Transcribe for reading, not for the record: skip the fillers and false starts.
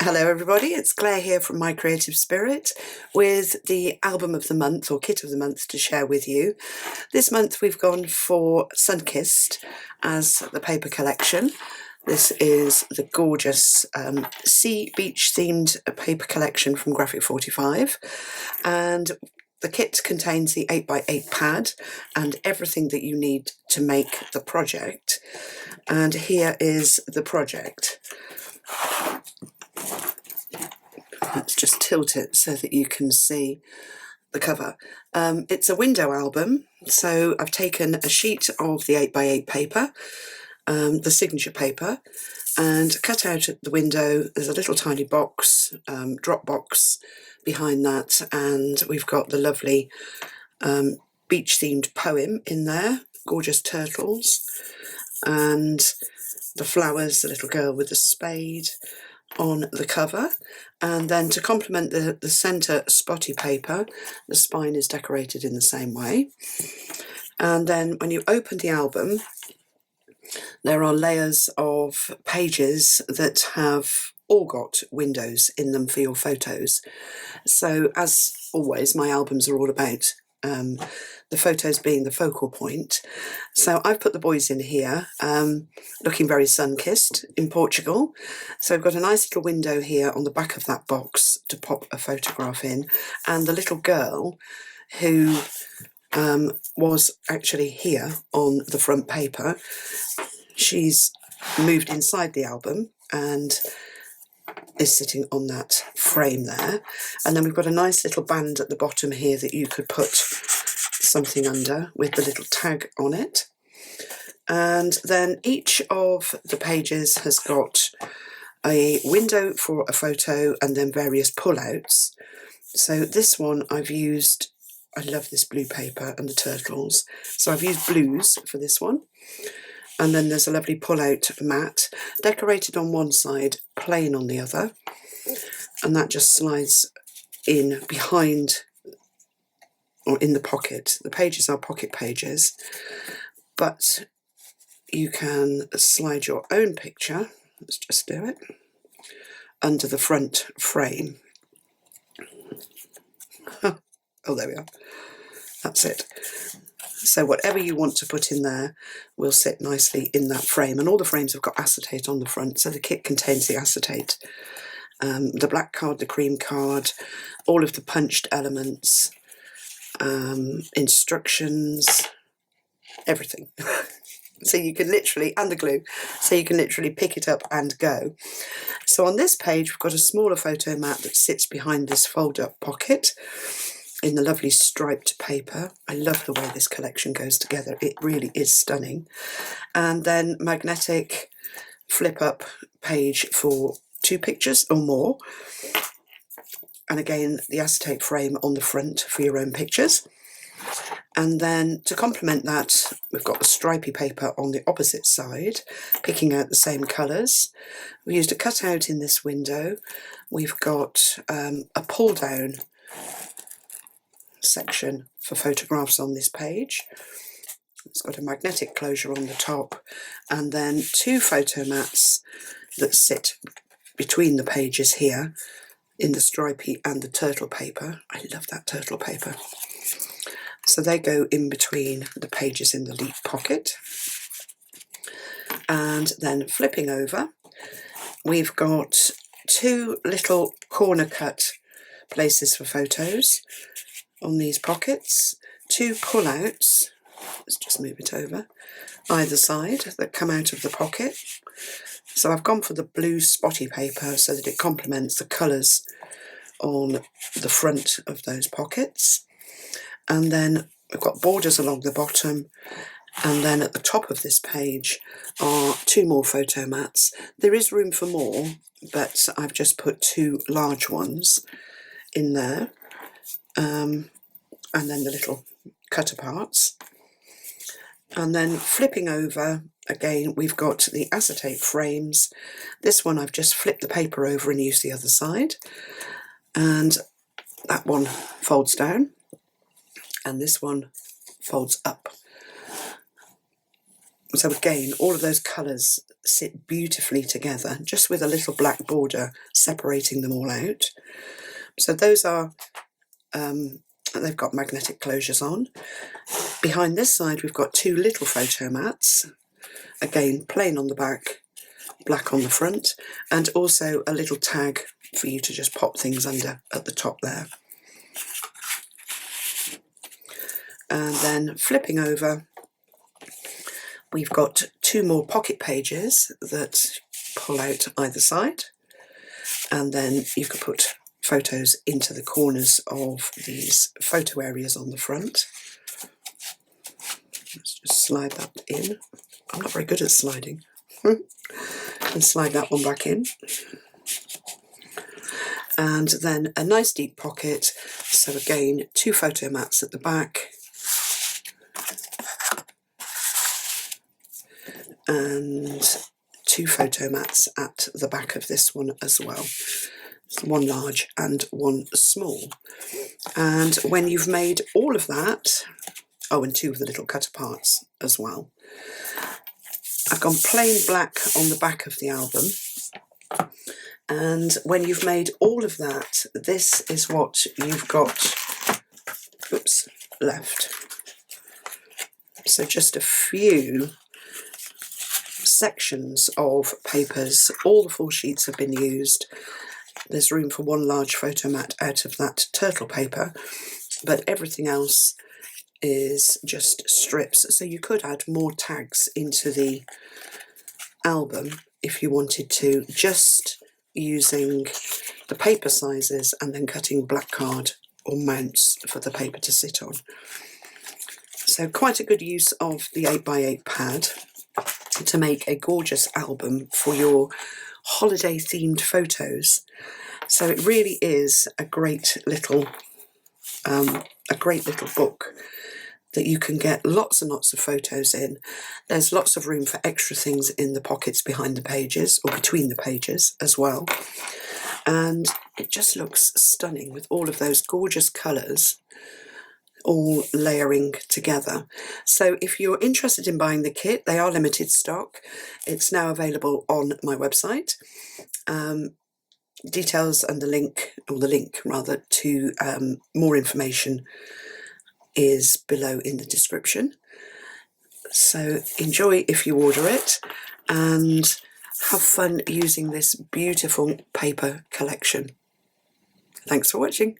Hello everybody, it's Claire here from My Creative Spirit with the album of the month or kit of the month to share with you. This month we've gone for Sunkissed as the paper collection. This is the gorgeous sea beach themed paper collection from Graphic 45, and the kit contains the 8x8 pad and everything that you need to make the project. And here is the project. Let's just tilt it so that you can see the cover. It's a window album, so I've taken a sheet of the 8x8 paper, the signature paper, and cut out at the window. There's a little tiny box, drop box behind that, and we've got the lovely beach themed poem in there, gorgeous turtles, and the flowers, the little girl with the spade on the cover. And then to complement the centre spotty paper, the spine is decorated in the same way. And then when you open the album, there are layers of pages that have all got windows in them for your photos. So as always, my albums are all about the photos being the focal point. So I've put the boys in here, looking very sun-kissed in Portugal. So I've got a nice little window here on the back of that box to pop a photograph in, and the little girl who was actually here on the front paper, she's moved inside the album and is sitting on that frame there. And then we've got a nice little band at the bottom here that you could put something under with the little tag on it. And then each of the pages has got a window for a photo and then various pullouts. So this one I've used, I love this blue paper and the turtles, so I've used blues for this one. And then there's a lovely pull-out mat, decorated on one side, plain on the other, and that just slides in behind or in the pocket. The pages are pocket pages, but you can slide your own picture, let's just do it, under the front frame. Oh, there we are. That's it. So whatever you want to put in there will sit nicely in that frame. And all the frames have got acetate on the front, so the kit contains the acetate. The black card, the cream card, all of the punched elements, instructions, everything. So you can literally, and the glue, so you can literally pick it up and go. So on this page we've got a smaller photo mat that sits behind this fold-up pocket in the lovely striped paper. I love the way this collection goes together, it really is stunning. And then magnetic flip-up page for 2 pictures or more, and again the acetate frame on the front for your own pictures. And then to complement that, we've got the stripy paper on the opposite side, picking out the same colours. We used a cutout in this window. We've got a pull down section for photographs on this page. It's got a magnetic closure on the top, and then 2 photo mats that sit between the pages here in the stripy and the turtle paper. I love that turtle paper. So they go in between the pages in the leaf pocket. And then flipping over, we've got 2 little corner cut places for photos on these pockets, 2 pull-outs, let's just move it over, either side that come out of the pocket. So I've gone for the blue spotty paper so that it complements the colours on the front of those pockets. And then we've got borders along the bottom, and then at the top of this page are 2 more photo mats. There is room for more, but I've just put 2 large ones in there, and then the little cut aparts. And then flipping over, again we've got the acetate frames. This one I've just flipped the paper over and used the other side, and that one folds down and this one folds up. So again, all of those colours sit beautifully together, just with a little black border separating them all out. So those are, they've got magnetic closures on. Behind this side we've got two little photo mats, again plain on the back, black on the front, and also a little tag for you to just pop things under at the top there. And then flipping over, we've got two more pocket pages that pull out either side, and then you can put photos into the corners of these photo areas on the front. Let's just slide that in. I'm not very good at sliding. And slide that one back in. And then a nice deep pocket, so again two photo mats at the back, and two photo mats at the back of this one as well, one large and one small. And when you've made all of that, oh, and two of the little cut aparts as well. I've gone plain black on the back of the album, and when you've made all of that, this is what you've got, oops, left. So just a few sections of papers. All the full sheets have been used. There's room for one large photo mat out of that turtle paper, but everything else is just strips. So you could add more tags into the album if you wanted to, just using the paper sizes and then cutting black card or mounts for the paper to sit on. So quite a good use of the 8x8 pad to make a gorgeous album for your holiday themed photos. So it really is a great little book that you can get lots and lots of photos in. There's lots of room for extra things in the pockets behind the pages, or between the pages as well. And it just looks stunning with all of those gorgeous colours all layering together. So if you're interested in buying the kit, they are limited stock. It's now available on my website. Details and the link rather, to more information is below in the description. So enjoy if you order it, and have fun using this beautiful paper collection. Thanks for watching.